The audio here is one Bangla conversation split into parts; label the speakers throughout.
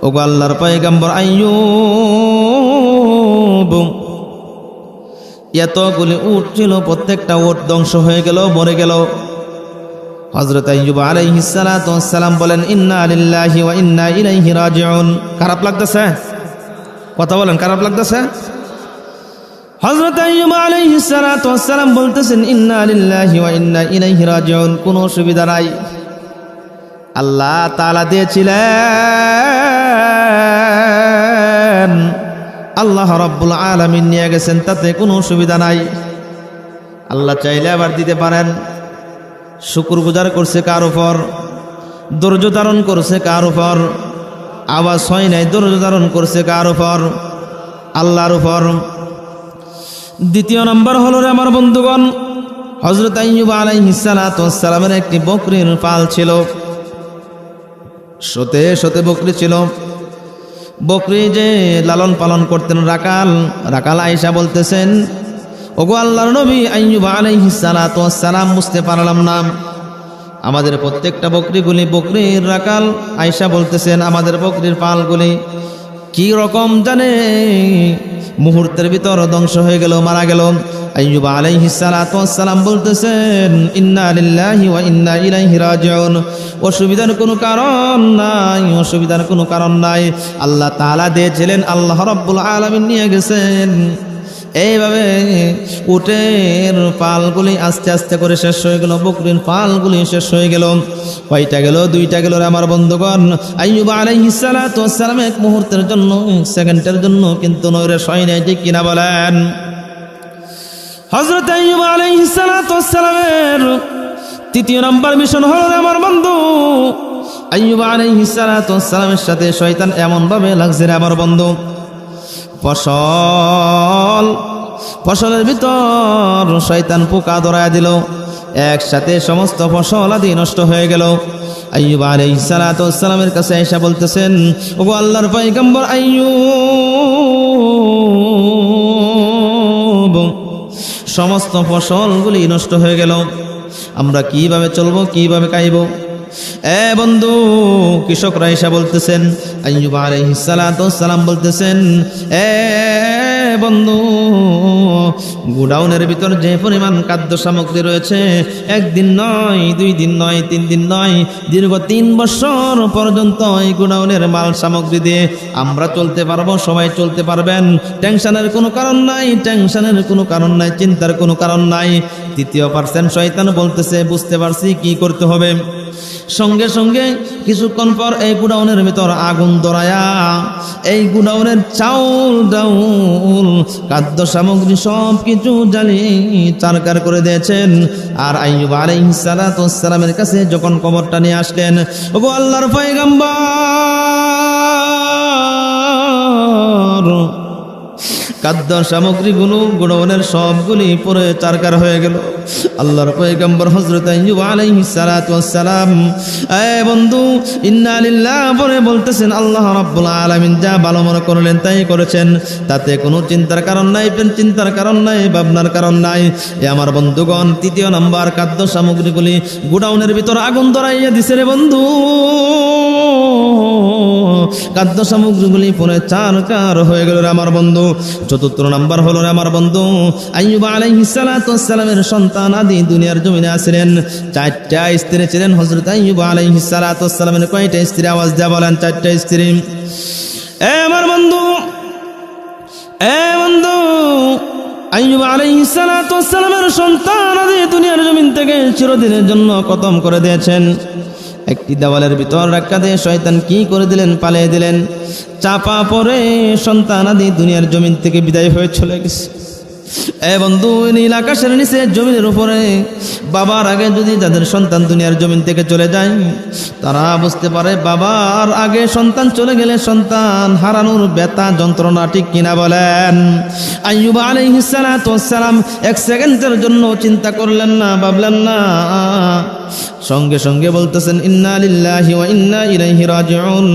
Speaker 1: ওগো আল্লাহর পয়গম্বর আইয়ুব, এতগুলি উট ছিল, প্রত্যেকটা উট ধ্বংস হয়ে গেল, মরে গেল। হযরত আইয়ুব আলাইহিস সালাতু ওয়াস সালাম বলেন, ইন্না লিল্লাহি ওয়া ইন্না ইলাইহি রাজিউন। খারাপ লাগতেছে? কথা বলেন, খারাপ লাগতেছে? হযরত আইয়ুব আলাইহিস সালাতু ওয়াস সালাম বলতেছেন, ইন্না লিল্লাহি ওয়া ইন্না ইলাইহি রাজিউন। কোনো অসুবিধা নাই, আল্লাহ তাআলা দিয়েছিলেন, আল্লাহ রাব্বুল আলামিন নিয়ে গেছেন, তাতে কোনো অসুবিধা নাই। আল্লাহ চাইলে আবার দিতে পারেন। শুকরগুজার করছে কার উপর? ধৈর্য ধারণ করছে কার উপর? আওয়াজ হয় নাই, ধৈর্য ধারণ করছে কার উপর? আল্লাহর উপর। দ্বিতীয় নম্বর হলো রে আমার বন্ধুগণ, হযরত আইয়ুব আলাইহিস সালাতু ওয়াস সালামের একটি বকরির পাল ছিল, শতে শতে বকরি ছিল। বকরি যে লালন পালন করতেন রাকাল আয়েশা বলতেছেন, ওগো আল্লাহর নবী আইয়ুব আলাইহিস সালাতু ওয়াস সালাম, বুঝতে পারলাম না, আমাদের প্রত্যেকটা বকরির রাকাল। আয়েশা বলতেছেন, আমাদের বকরির পালগুলি কি রকম জানে, মুহূর্তের ভিতর ধ্বংস হয়ে গেল, মারা গেল। আইয়ুব আলাইহিস সালাতু ওয়াস সালাম বলতেছেন, ইন্না লিল্লাহি ওয়া ইন্না ইলাইহি রাজিউন। অসুবিধার কোনো কারণ নাই, অসুবিধার কোনো কারণ নাই। আল্লাহ তাআলা দিয়েছিলেন, আল্লাহ রাব্বুল আলামিন নিয়ে গেছেন। এইভাবে উটের পালগুলি আস্তে আস্তে করে শেষ হয়ে গেল, বকরির পালগুলি শেষ হয়ে গেল। কয়টা গেল? দুইটা গেল রে আমার বন্ধুগণ। আইয়ুব আলাইহিস সালাতু ওয়াস সালাম এক মুহূর্তের জন্য, সেকেন্ডের জন্য কিন্তু নৈরাশ হয় নাই, ঠিক কিনা বলেন? হযরত আইয়ুব আলাইহিস সালাতু ওয়াস সালামের তৃতীয় নাম্বার মিশন হলো আমার বন্ধু, আইয়ুব আলাইহিস সালাতু ওয়াস সালামের সাথে শয়তান এমন ভাবে লাগছে রে আমার বন্ধু, ফসলের ভিতর শয়তান পোকা ধরায় দিল, একসাথে সমস্ত ফসল আদি নষ্ট হয়ে গেল। আইয়ুব আলাইহিস সালাতু ওয়াস সালামের কাছে আয়েশা বলতেছেন, ওগো আল্লাহর পয়গম্বর আইয়ুব, সমস্ত ফসলগুলি নষ্ট হয়ে গেল, আমরা কিভাবে চলবো, কিভাবে খাইব? বন্ধু, কৃষকরা আয়েশা বলতেছেন, আইয়ুব আলাইহিস সালাতু ওয়াস সালাম বলতেছেন, বন্ধু, গোডাউনের ভিতর যে পরিমাণ খাদ্য সামগ্রী রয়েছে, একদিন নয়, 2 দিন নয়, 3 দিন নয়, দীর্ঘ 3 বছর পর্যন্ত এই গোডাউনের মাল সামগ্রী দিয়ে আমরা চলতে পারবো, সবাই চলতে পারবেন। টেনশনের কোনো কারণ নাই, টেনশনের কোনো কারণ নাই, চিন্তার কোনো কারণ নাই। তৃতীয় পার্সেন্ট শয়তান বলতেছে, বুঝতে পারছি কি করতে হবে। সঙ্গে সঙ্গে কিছুক্ষণ পর এই গুডাউনের ভিতর আগুন ধরায়া এই গুডাউনের চাউল ডাউল খাদ্য সামগ্রী সব কিছু জ্বালিয়ে চারকার করে দিয়েছেন। আর আইয়ুব আলাইহিস সালাতু ওয়াস সালামের কাছে যখন খবরটা নিয়ে আসলেন, ওগো আল্লাহর পয়গম্বর, খাদ্য সামগ্রীগুলো গোডাউনের সবগুলি পরে চারকার হয়ে গেল। আল্লাহর পয়গম্বর হযরত আইয়ুব আলাইহিস সালাতু ওয়াস সালাম, বন্ধু, ইন্না লিল্লাহি বলে বলতেছেন, আল্লাহ রাব্বুল আলামিন যা ভালো মনে করলেন তাই করেছেন, তাতে কোনো চিন্তার কারণ নাই, চিন্তার কারণ নাই, ভাবনার কারণ নাই। আমার বন্ধুগণ, তৃতীয় নাম্বার খাদ্য সামগ্রীগুলি গোডাউনের ভিতর আগুন ধরাইয়া দিছে রে বন্ধু। খাদ্য সামগ্রীগুলি পরে চারকার হয়ে গেল রে আমার বন্ধু। চতুর্থ নাম্বার হলো রে আমার বন্ধু, আইয়ুব আলাইহিস সালাতু ওয়াস সালামের সন্তান আদি দুনিয়ার জমিনে আসলেন। 4টা স্ত্রী ছিলেন হযরত আইয়ুব আলাইহিস সালাতু ওয়াস সালামের। কয়টা স্ত্রী? আওয়াজ দিয়ে বলেন, 4টা স্ত্রী। আমার বন্ধু, আইয়ুব আলাইহিস সালাতু ওয়াস সালামের সন্তান আদি দুনিয়ার জমিন থেকে চিরদিনের জন্য খতম করে দিয়েছেন। একটি দেওয়ালের ভিতর রাখা দিয়ে শয়তান কি করে দিলেন, পালিয়ে দিলেন। চাপা পড়ে সন্তান আদি দুনিয়ার জমিন থেকে বিদায় হয়ে চলে গেছে। বন্ধু, নীল আকাশের নিচে জমিনের উপরে বাবার আগে যদি যাদের সন্তান দুনিয়ার জমিন থেকে চলে যায়, তারা বুঝতে পারে বাবার আগে সন্তান চলে গেলে সন্তান হারানোর ব্যথা যন্ত্রণা, ঠিক কিনা বলেন? আইয়ুব আলাইহিস সালাতু ওয়াস সালাম 1 সেকেন্ডের জন্য চিন্তা করলেন না, ভাবলেন না, সঙ্গে সঙ্গে বলতেছেন, ইন্না লিল্লাহি ওয়া ইন্না ইলাইহি রাজিউন।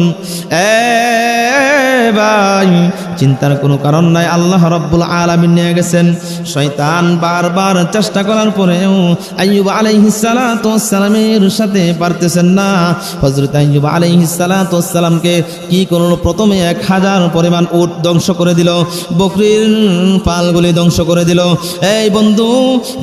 Speaker 1: ভাই, চিন্তার কোনো কারণ নাই, আল্লাহ রাব্বুল আলামিন নিয়ে গেছেন। শয়তান বারবার চেষ্টা করার পরেও আইয়ুব আলাইহিস সালাতু ওয়াস সালামের সাথে পারতেছেন না। হযরত আইয়ুব আলাইহিস সালাতু ওয়াস সালামকে কি করলো? প্রথমে 1000 পরিমাণ উট ধ্বংস করে দিল, বকরির পালগুলি ধ্বংস করে দিল, এই বন্ধু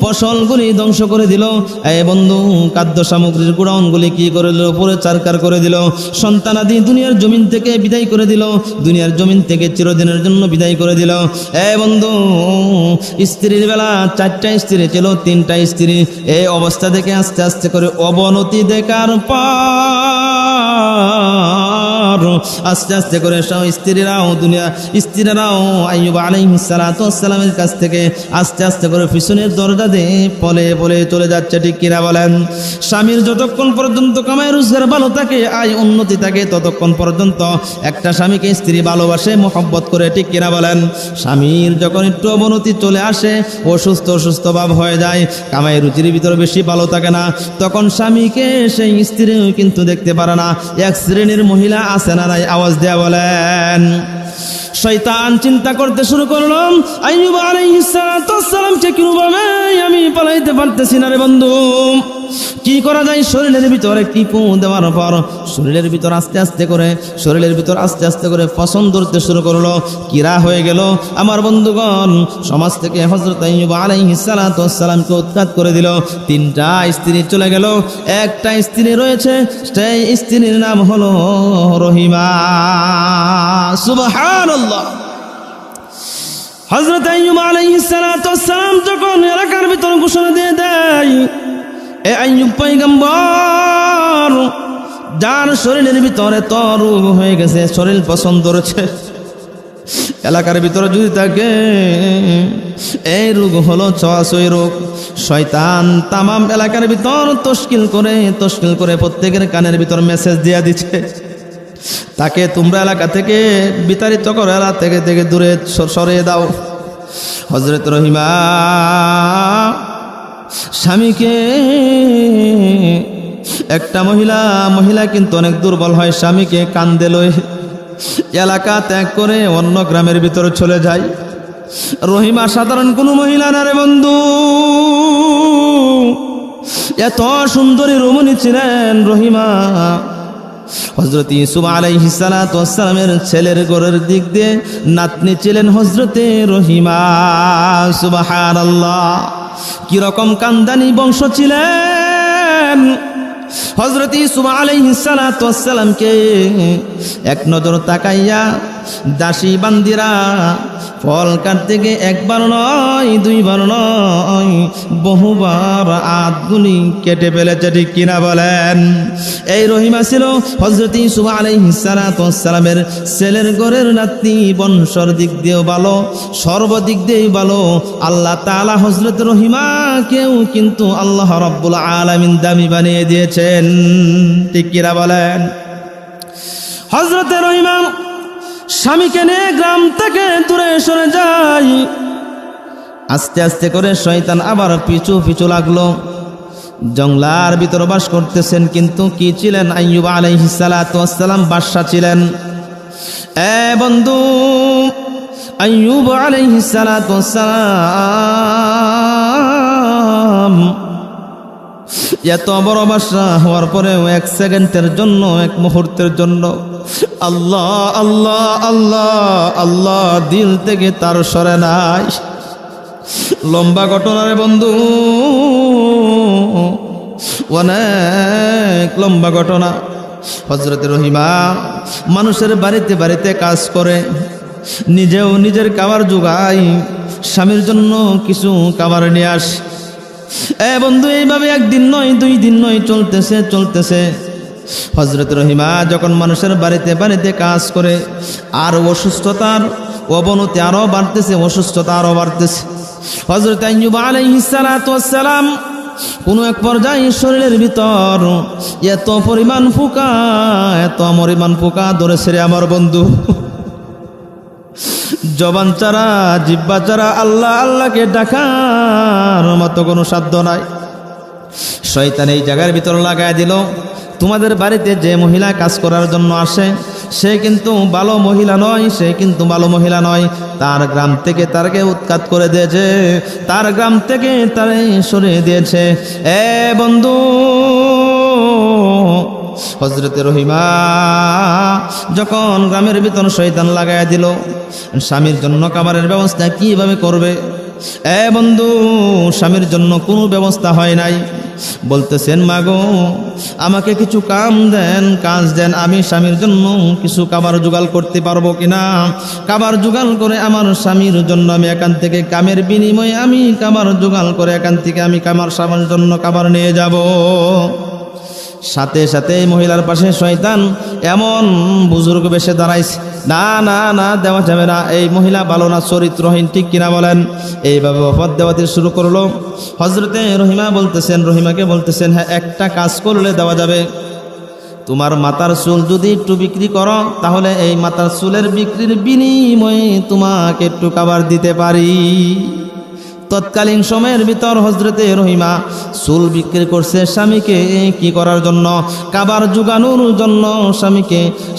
Speaker 1: ফসলগুলি ধ্বংস করে দিল, এই বন্ধু খাদ্য সামগ্রীর গোডাউনগুলি কি করে দিল? পুরো চারকার করে দিল। সন্তানাদি দুনিয়ার জমিন থেকে বিদায় করে দিল, দুনিয়ার জমিন থেকে চিরদিনের জন্য বিদায় করে দিল। এই বন্ধু স্ত্রীর বেলা 4টা স্ত্রী ছিল, 3টা স্ত্রী। এই অবস্থা থেকে আস্তে আস্তে করে অবনতি দেখার পর আস্তে আস্তে করে স্ত্রীরাও আইয়ুব আলাইহিস সালাতু ওয়াস সালামের কাছ থেকে আস্তে আস্তে করে পিছনের দরজা দিয়ে পলে পলে চলে যাচ্ছে, ঠিক কিনা বলেন? স্বামীর যতক্ষণ পর্যন্ত কামাই রোজগার ভালো থাকে, আয় উন্নতি থাকে, ততক্ষণ পর্যন্ত একটা স্বামীকে স্ত্রী ভালোবাসে, মোহব্বত করে, ঠিক কিনা বলেন? স্বামীর যখন একটু অবনতি চলে আসে, অসুস্থ ভাব হয়ে যায়, কামাই রুচির ভিতরে বেশি ভালো থাকে না, তখন স্বামীকে সেই স্ত্রীও কিন্তু দেখতে পারে না। এক শ্রেণীর মহিলা আছে না নাই? আওয়াজ দেয়া বলেন। শয়তান চিন্তা করতে শুরু করলো, আইয়ুব আলাইহিস সালাতু ওয়াস সালামকে কিভাবে আমি পালাইতে পারতেছি না রে বন্ধু, কি করা যায়? শরীরের ভিতরে টিপু দেওয়ার পর শরীরের ভিতর আস্তে আস্তে করে পছন্দ ধরতে শুরু করলো, কিরা হয়ে গেল আমার বন্ধুগণ। সমাজ থেকে হযরত আইয়ুব আলাইহিস সালাতু ওয়াস সালামকে উৎখাত করে দিল। 3টা স্ত্রী চলে গেল, একটা স্ত্রী রয়েছে, সেই স্ত্রীর নাম হলো রহিমা। সুবহানাল্লাহ। হযরত আইয়ুব আলাইহিস সালাতু ওয়াস সালাম যখন এলাকার ভিতর ঘোষণা দিয়ে দেয়, এ আইয়ুব পয়গম্বর, যার শরীরের ভিতরে তো রোগ হয়ে গেছে, শরীর পছন্দ ধরেছে, এলাকার ভিতরে যদি থাকে, এই রোগ হলো ছোঁয়াছুঁয়ি রোগ। শয়তান তামাম এলাকার ভিতর তশকিল করে প্রত্যেকের কানের ভিতর মেসেজ দিয়া দিচ্ছে, তাকে তোমরা এলাকা থেকে বিতাড়িত করো, এলাকা থেকে দূরে সরিয়ে দাও। হযরত রহিমা স্বামীকে, একটা মহিলা কিন্তু অনেক দুর্বল হয়, স্বামীকে কান্দে লয়ে এলাকা ত্যাগ করে অন্য গ্রামের ভিতরে চলে যায়। রহিমা সাধারণ কোনো মহিলা না রে বন্ধু, এত সুন্দরী রমণী ছিলেন রহিমা। হযরত ইউসুফ আলাইহিস সালাতু ওয়াস সালামের ছেলের ঘরের দিক দিয়ে নাতনি ছিলেন হযরতে রহিমা। সুবহানাল্লাহ, কি রকম কান্দানি বংশ ছিলেন। হযরত ইউসুফ আলাইহিস সালাতু ওয়াস সালামকে এক নজর তাকাইয়া দাসী বান্দিরা ফল কাটতে গিয়ে একবার নয়, দুইবার নয়, বহুবার আধগুলি কেটে ফেলেছে, ঠিক কিনা বলেন? এই রহিমা ছিল হযরত ইউসুফ আলাইহিস সালাতু ওয়াস সালামের ছেলের ঘরের নাতনি, বংশর দিক দিয়েও ভালো, সর্বদিক দিয়েই ভালো। আল্লাহ তাআলা হযরত রহিমাকেও কিন্তু আল্লাহ রাব্বুল আলামিন দামি বানিয়ে দিয়েছেন, ঠিক কিনা বলেন? হযরত রহিমা স্বামীকে নিয়ে গ্রাম থেকে দূরে সরে যায়। আস্তে আস্তে করে শয়তান আবার পিছু লাগলো। জঙ্গলার ভিতর বাস করতেছেন, কিন্তু কি ছিলেন? আইয়ুব আলাইহিস সালাতু ওয়াস সালাম বাদশা ছিলেন। এ বন্ধু, আইয়ুব আলাইহিস সালাতু ওয়াস সালাম এত বড় বাদশা হওয়ার পরেও 1 সেকেন্ডের জন্য, 1 মুহূর্তের জন্য আল্লাহ আল্লাহ আল্লাহ আল্লাহ দিল থেকে তার সরে নাই। লম্বা ঘটনা রে বন্ধু, অনেক লম্বা ঘটনা। হযরত রহিমা মানুষের বাড়িতে বাড়িতে কাজ করে, নিজেও নিজের খাবার জোগায়, স্বামীর জন্য কিছু খাবার নিয়ে আসে। এ বন্ধু, এইভাবে 1 দিন নয়, 2 দিন নয়, চলতেছে। হযরত রহিমা যখন মানুষের বাড়িতে বাড়িতে কাজ করে, আর অসুস্থতার অবনতি আরো বাড়তেছে, হযরত আইয়ুব আলাইহিস সালাতু ওয়াস সালাম কোনো এক পর্যায়ে শরীরের ভিতর এত পরিমাণ পোকা ধরেছে রে আমার বন্ধু, জবান ছাড়া, জিহ্বা ছাড়া আল্লাহ আল্লাহকে ডাকার মতো কোনো সাধ্য নাই। শয়তান এই জায়গার ভিতর লাগায় দিল, তোমাদের বাড়িতে যে মহিলা কাজ করার জন্য আসে, সে কিন্তু ভালো মহিলা নয়, সে কিন্তু ভালো মহিলা নয়। তার গ্রাম থেকে তারকে উৎখাত করে দিয়েছে, তার গ্রাম থেকে তারে সরিয়ে দিয়েছে। এ বন্ধু, হযরতে রহিমা যখন গ্রামের ভিতর শয়তান লাগাইয়া দিল, স্বামীর জন্য খাবারের ব্যবস্থা কিভাবে করবে? এ বন্ধু, স্বামীর জন্য কোনো ব্যবস্থা হয় নাই। বলতেছেন, মাগো আমাকে কিছু কাম দেন, কাজ দেন, আমি স্বামীর জন্য কিছু খাবার জোগাড় করতে পারবো কিনা। খাবার জোগাড় করে আমার স্বামীর জন্য আমি এখান থেকে কামের বিনিময়ে আমি খাবার জোগাড় করে এখান থেকে আমি আমার স্বামীর জন্য খাবার নিয়ে যাব। সাথে সাথে এই মহিলার পাশে শয়তান এমন বুজুর্গ বেশে দাঁড়াইছে, না না না, দেওয়া যাবে না, এই মহিলা ভালো না, চরিত্রহীন, ঠিক কিনা বলেন? এইভাবে অপবাদ দেওয়াতে শুরু করলো। হযরতে রহিমাকে বলতেছেন, হ্যাঁ একটা কাজ করলে দেওয়া যাবে। তোমার মাথার চুল যদি একটু বিক্রি করো, তাহলে এই মাথার চুলের বিক্রির বিনিময়ে তোমাকে একটু খাবার দিতে পারি। তৎকালীন সময়ের ভিতর হযরতে রহিমা চুল বিক্রি করছে স্বামীকে কি করার জন্য? খাবার জোগানোর জন্য।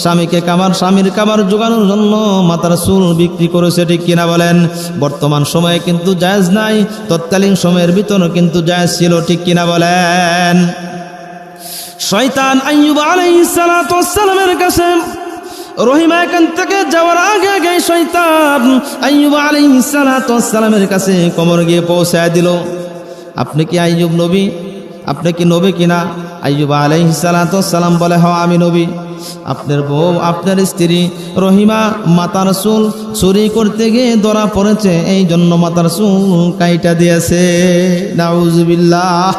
Speaker 1: স্বামীকে খাবার, স্বামীর খাবার জোগানোর জন্য মাথার চুল বিক্রি করেছে, ঠিক কিনা বলেন? বর্তমান সময়ে কিন্তু জায়েজ নাই, তৎকালীন সময়ের ভিতর কিন্তু জায়েজ ছিল, ঠিক কিনা বলেন? শয়তান আইয়ুব আলাইহিস সালাতু ওয়াস সালামের কাছে রহিমা এখান থেকে যাওয়ার আগে আগে শয়তান আইয়ুব আলাইহিস সালাতু ওয়াস সালামের কাছে কবর গিয়ে পৌঁছায় দিল। আপনি কি আইয়ুব নবী? আপনি কি নবী কিনা? আইয়ুব আলাইহিস সালাতু ওয়াস সালাম বলে, হ্যাঁ আমি নবী। আপনার বউ, আপনার স্ত্রী রহিমা মাথার চুল চুরি করতে গিয়ে ধরা পড়েছে, এই জন্য মাথার চুল কাইটা দিয়েছে। নাউজুবিল্লাহ।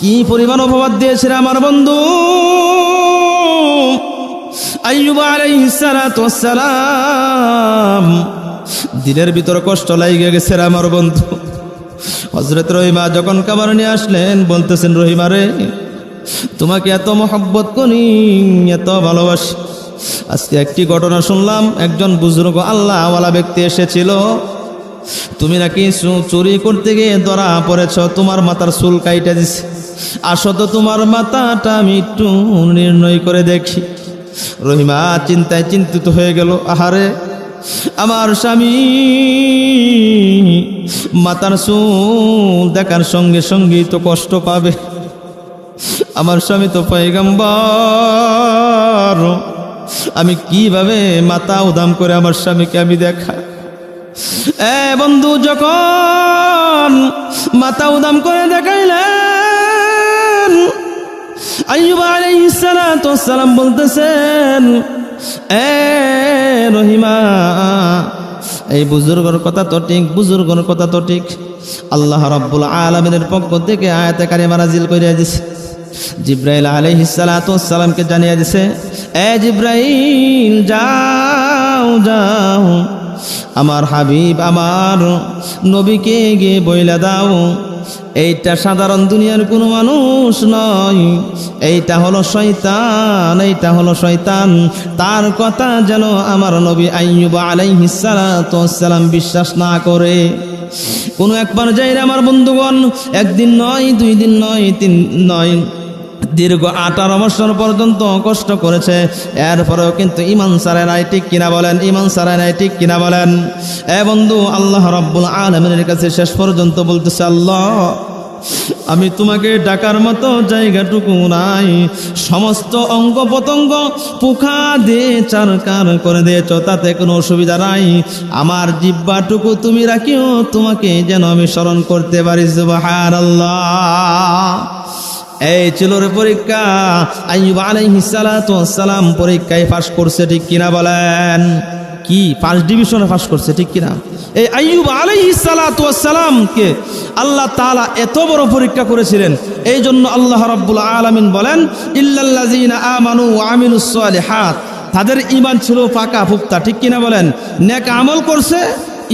Speaker 1: কি পরিমাণ অপবাদ দিয়েছে আমার বন্ধু! আইয়ুব আলাইহিস সালাতু ওয়াস সালাম দিলের ভিতর কষ্ট লাগে গেছে আমার বন্ধু। হযরত রহিমা যখন খাবার নিয়ে আসলেন, বলতেছেন, রহিমা রে, তোমাকে এত মহব্বত করি, এত ভালোবাসি। আজকে একটি ঘটনা শুনলাম, একজন বুজুর্গ আল্লাহওয়ালা ব্যক্তি এসেছিল, তুমি নাকি চুরি করতে গিয়ে ধরা পড়েছ, তোমার মাথার চুল কাইটা দিছে। আসো তো তোমার মাথাটা আমি একটু নির্ণয় করে দেখি। রহিমা চিন্তায় চিন্তিত হয়ে গেল, আহারে আমার স্বামী মাথার চুল দেখার সঙ্গে সঙ্গেই তো কষ্ট পাবে, আমার স্বামী তো পয়গম্বর, আমি কিভাবে মাথা উদাম করে আমার স্বামীকে আমি দেখা? এ বন্ধু, যখন মাথা উদাম করে দেখাইলেন, আইয়ুব আলাইহিস সালাতু ওয়াস সালাম বলতেছেন, এ রহিমা, এই বুজুর্গর কথা তো ঠিক, বুজুর্গর কথা তো ঠিক। আল্লাহ রাব্বুল আলামিনের পক্ষ থেকে আয়াতে কারিমা নাজিল করিয়া দিছে, জিব্রাইল আলাইহিস সালাতু ওয়াস সালামকে জানিয়ে দিছে, এ জিব্রাইল, যাও যাও আমার হাবিব, আমার নবীকে গিয়ে বইলা দাও, এইটা সাধারণ দুনিয়ার কোনো মানুষ নয়, এইটা হলো শয়তান, এইটা হলো শয়তান। তার কথা যেন আমার নবী আইয়ুব আলাইহিস সালাতু ওয়াস সালাম বিশ্বাস না করে। কোনো একবার যাই আমার বন্ধুগণ, একদিন নয়, 2 দিন নয়, 3 নয়, দীর্ঘ 18 বছর পর্যন্ত কষ্ট করেছে, এরপরেও কিন্তু ঈমান ছাড়ে নাই, ঠিক কিনা বলেন? ঈমান ছাড়ে নাই, ঠিক কিনা বলেন? এ বন্ধু, আল্লাহ রাব্বুল আলামিনের কাছে শেষ পর্যন্ত বলতেছে, আল্লাহ আমি তোমাকে ডাকার মতো জায়গাটুকু নাই, সমস্ত অঙ্গ প্রত্যঙ্গ পোকা দিয়ে চারকার করে দিয়েছ, তাতে কোনো অসুবিধা নাই, আমার জিহ্বাটুকু তুমি রাখিও, তোমাকে যেন আমি স্মরণ করতে পারি। সুবহানাল্লাহ। এই ছিল রে পরীক্ষা। আইয়ুব আলাইহিস সালাতু ওয়াস সালাম পরীক্ষায় পাস করছে, ঠিক কিনা বলেন? কি ফার্স্ট ডিভিশনে পাস করছে, ঠিক কিনা? এই আইয়ুব আলাইহিস সালাতু ওয়াস সালামকে আল্লাহ তাআলা এত বড় পরীক্ষা করেছিলেন। এই জন্য আল্লাহ রাব্বুল আলামিন বলেন, ইল্লাল্লাযীনা আমানু ওয়া আমিলুস সালিহাত, তাদের ঈমান ছিল পাকা পুক্তা, ঠিক কিনা বলেন? নেক আমল করছে,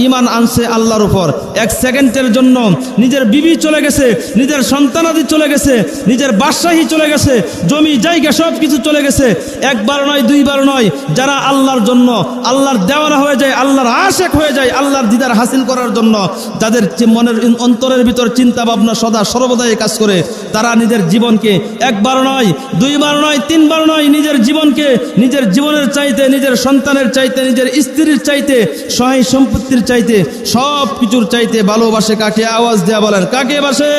Speaker 1: ঈমান আনছে আল্লাহর উপর, 1 সেকেন্ডের জন্য নিজের বিবি চলে গেছে, নিজের সন্তানাদি চলে গেছে, নিজের বাদশাহী চলে গেছে, জমি জায়গা সব কিছু চলে গেছে। একবার নয়, দুইবার নয়, যারা আল্লাহর জন্য আল্লাহর দেওয়ানা হয়ে যায়, আল্লাহর আশেক হয়ে যায়, আল্লাহর দিদার হাসিল করার জন্য যাদের মনের অন্তরের ভিতর চিন্তা ভাবনা সদা সর্বদাই কাজ করে, তারা নিজের জীবনকে একবার নয়, দুইবার নয়, তিনবার নয়, নিজের জীবনকে নিজের জীবনের চাইতে, নিজের সন্তানের চাইতে, নিজের স্ত্রীর চাইতে, সহায় সম্পত্তির চাইতে, সব কিছুর চাইতে ভালোবাসে কাকে? আওয়াজ দেয়া বলেন, কাকে বাসে?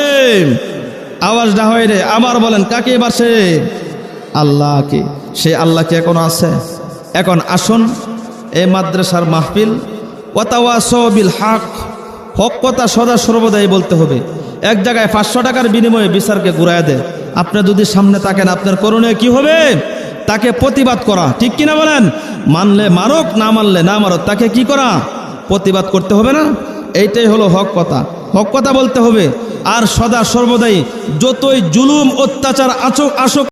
Speaker 1: আওয়াজ না হয় রে, আবার বলেন, কাকে বাসে? আল্লাহকে। সে আল্লাহকে এখনো আছে? এখন আসুন, এই মাদ্রাসার মাহফিল ওয়াতাওয়াসাউ বিল হক, হক কথা সদা সর্বদাই বলতে হবে। এক জায়গায় 500 টাকার বিনিময়ে বিচারকে ঘুরায় দেয়, আপনি যদি সামনে থাকেন আপনার করণীয় কি হবে? তাকে প্রতিবাদ করা, ঠিক কিনা বলেন? মানলে মারক, না মানলে না মারক, তাকে কি করা? প্রতিবাদ করতে হবে না? এইটাই হলো হক কথা। হক কথা বলতে হবে। আর সদা সর্বদাই যতই জুলুম অত্যাচার আসুক